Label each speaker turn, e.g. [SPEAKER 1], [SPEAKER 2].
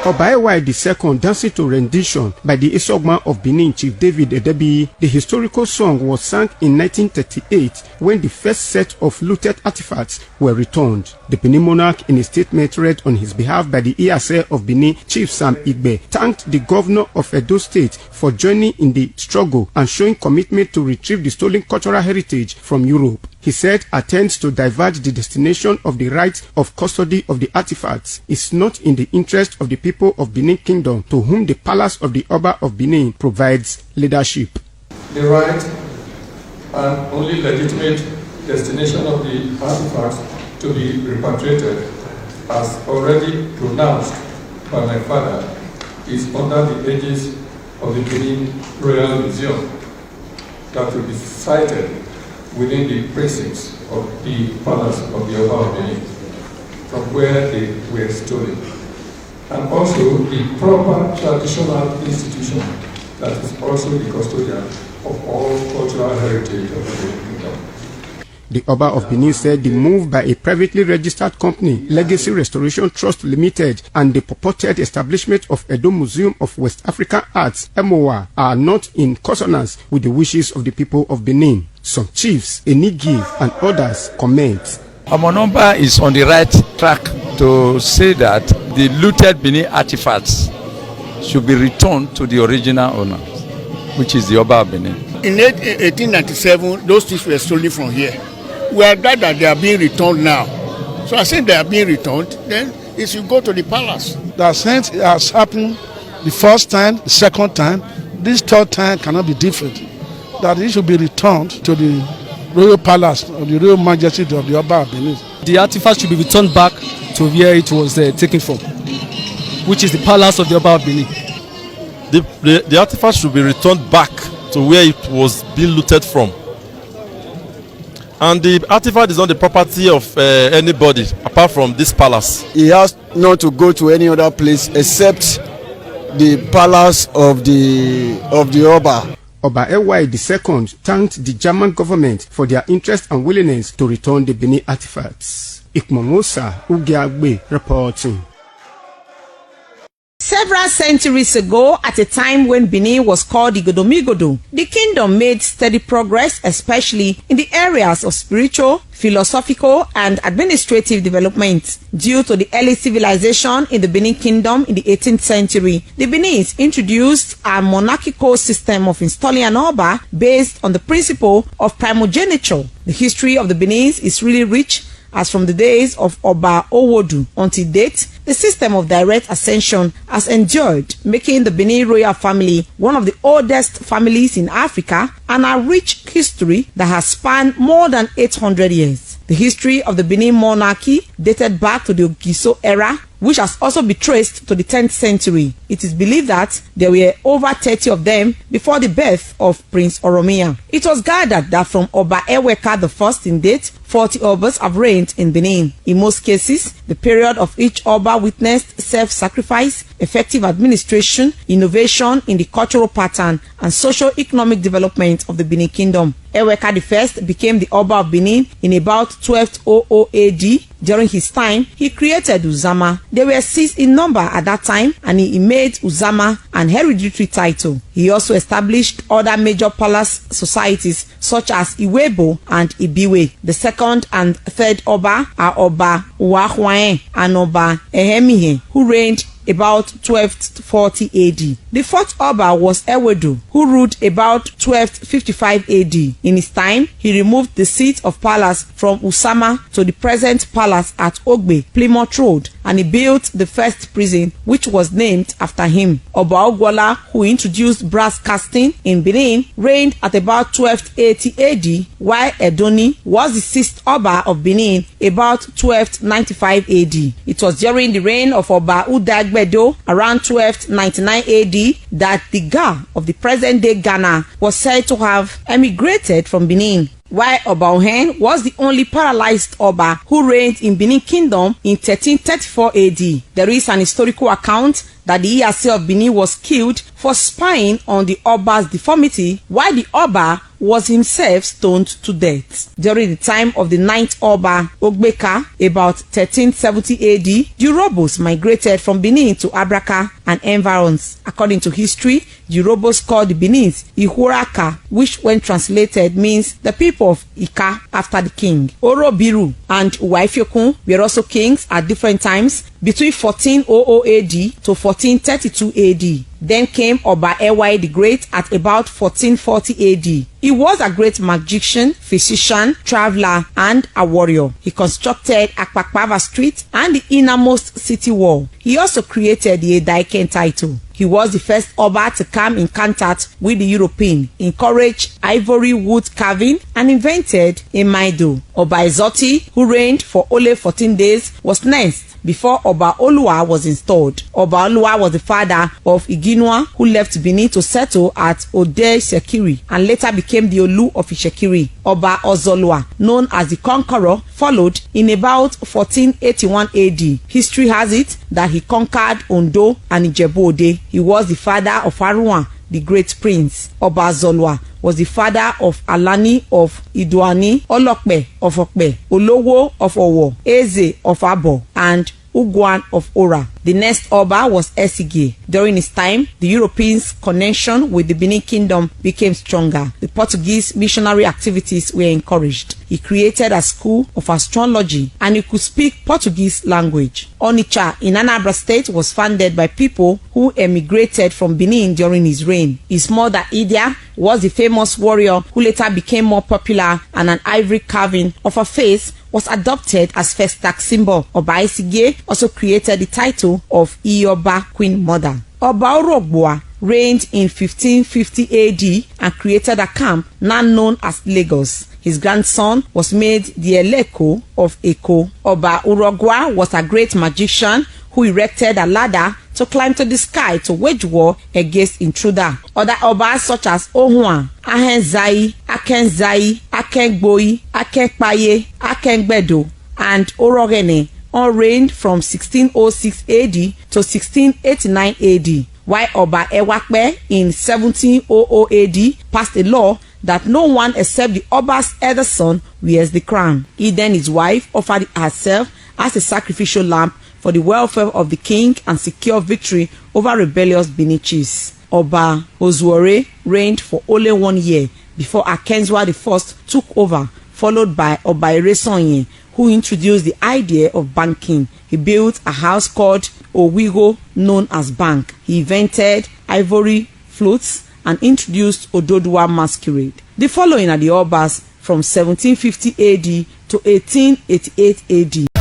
[SPEAKER 1] Obaewa II dancing to rendition by the Isogma of Benin Chief David Edebi. The historical song was sung in 1938 when the first set of looted artifacts were returned. The Benin monarch, in a statement read on his behalf by the Iyase of Benin, Chief Sam Igbe, thanked the governor of Edo State for joining in the struggle and showing commitment to retrieve the stolen cultural heritage from Europe. He said attempts to divert the destination of the rights of custody of the artifacts is not in the interest of the people of Benin Kingdom, to whom the palace of the Oba of Benin provides leadership.
[SPEAKER 2] The right and only legitimate destination of the artifacts to be repatriated, as already pronounced by my father, is under the aegis of the Benin Royal Museum that will be sited within the precincts of the palace of the Oba of Benin, from where they were stolen, and also the proper traditional institution that is also the custodian of all cultural heritage of the Benin Kingdom.
[SPEAKER 1] The Oba of Benin said the move by a privately registered company, Legacy Restoration Trust Limited, and the purported establishment of Edo Museum of West African Arts, MOA, are not in consonance with the wishes of the people of Benin. Some chiefs, Enigive, and others comment.
[SPEAKER 3] Omonumba is on the right track to say that the looted Benin artifacts should be returned to the original owner, which is the Oba of Benin.
[SPEAKER 4] In 1897, those things were stolen from here. We are glad that they are being returned now. So I said they are being returned, then it should go to the palace.
[SPEAKER 5] The since it has happened the first time, the second time, this third time cannot be different. That it should be returned to the royal palace or the royal majesty of the Oba of Benin.
[SPEAKER 6] The artifact should be returned back to where it was taken from, which is the palace of the Oba of Benin.
[SPEAKER 7] The artifact should be returned back to where it was being looted from. And the artifact is not the property of anybody apart from this palace.
[SPEAKER 8] He has not to go to any other place except the palace of the Oba.
[SPEAKER 1] Obaewa II thanked the German government for their interest and willingness to return the Benin artifacts. Ikmomosa Ugiagbe reporting.
[SPEAKER 9] Several centuries ago, at a time when Benin was called Igodomigodo, the kingdom made steady progress, especially in the areas of spiritual, philosophical, and administrative development. Due to the early civilization in the Benin kingdom in the 18th century, the Beninese introduced a monarchical system of installing an Oba based on the principle of primogeniture. The history of the Beninese is really rich, as from the days of Oba Owodu until date, the system of direct ascension has endured, making the Benin royal family one of the oldest families in Africa and a rich history that has spanned more than 800 years. The history of the Benin monarchy dated back to the Ogiso era, which has also been traced to the 10th century. It is believed that there were over 30 of them before the birth of Prince Oromia. It was gathered that from Oba Eweka I in date, 40 Obas have reigned in Benin. In most cases, the period of each Oba witnessed self-sacrifice, effective administration, innovation in the cultural pattern, and socio-economic development of the Benin Kingdom. Eweka I became the Oba of Benin in about 1200 AD. During his time, he created Uzama. They were 6 in number at that time, and he made Uzama an hereditary title. He also established other major palace societies such as Iwebo and Ibiwe. The second and third Oba are Oba Uwahwae and Oba Ehemihe, who reigned about 1240 AD. The fourth Oba was Ewedu, who ruled about 1255 AD. In his time, he removed the seat of palace from Usama to the present palace at Ogbe, Plymouth Road, and he built the first prison, which was named after him. Oba Ogwola, who introduced brass casting in Benin, reigned at about 1280 AD, while Edoni was the sixth Oba of Benin about 1295 AD. It was during the reign of Oba Udagbedo around 1299 AD that the Ga of the present-day Ghana was said to have emigrated from Benin, while Oba Ohen was the only paralyzed Oba who reigned in Benin Kingdom in 1334 AD. There is an historical account that the Iyase of Benin was killed for spying on the Oba's deformity, while the Oba was himself stoned to death. During the time of the 9th Oba Ogbeka, about 1370 AD, the Urhobos migrated from Benin to Abraka and environs. According to history, the Urhobos called the Benin's Ihuraka, which when translated means the people of Ika after the king. Orobiru and Uwaifiokun were also kings at different times between 1400 AD to 1432 AD. Then came Oba Ewai the Great at about 1440 AD. He was a great magician, physician, traveler, and a warrior. He constructed Akpakpava Street and the innermost city wall. He also created the Edaiken title. He was the first Oba to come in contact with the European, encouraged ivory wood carving, and invented a Maido. Oba Ezoti, who reigned for only 14 days, was next before Oba Olua was installed. Oba Olua was the father of Iginua, who left Benin to settle at Ode Shekiri and later became the Olu of Ishekiri. Oba Ozolua, known as the Conqueror, followed in about 1481 AD. History has it that he conquered Ondo and Ijebu Ode. He was the father of Aruan, the great prince. Oba Zolwa was the father of Alani of Iduani, Olokpe of Okpe, Olowo of Owo, Eze of Abo, and Ugwan of Ora. The next Oba was Esige. During his time, the Europeans' connection with the Benin Kingdom became stronger. The Portuguese missionary activities were encouraged. He created a school of astrology and he could speak Portuguese language. Onitsha in Anambra State was founded by people who emigrated from Benin during his reign. His mother Idia was the famous warrior who later became more popular, and an ivory carving of her face was adopted as first tax symbol. Oba Esige also created the title of Ioba, Queen Mother. Oba Orogbua reigned in 1550 AD and created a camp now known as Lagos. His grandson was made the Eleko of Eko. Oba Urogwa was a great magician who erected a ladder to climb to the sky to wage war against intruder. Other Obas such as Ohua, Ahenzai, Akenzai, Akengboi, Akenpaye, Akengbedo, and Orogene all reigned from 1606 AD to 1689 AD, while Oba Ewakbe in 1700 AD passed a law that no one except the Oba's elder son wears the crown. He then his wife offered herself as a sacrificial lamb for the welfare of the king and secure victory over rebellious Benin chiefs. Oba Ozuore reigned for only 1 year before Akenzwa I took over, followed by Oba Eresonye, who introduced the idea of banking. He built a house called Owigo, known as Bank. He invented ivory flutes and introduced Ododuwa masquerade. The following are the Obas from 1750 AD to 1888 AD.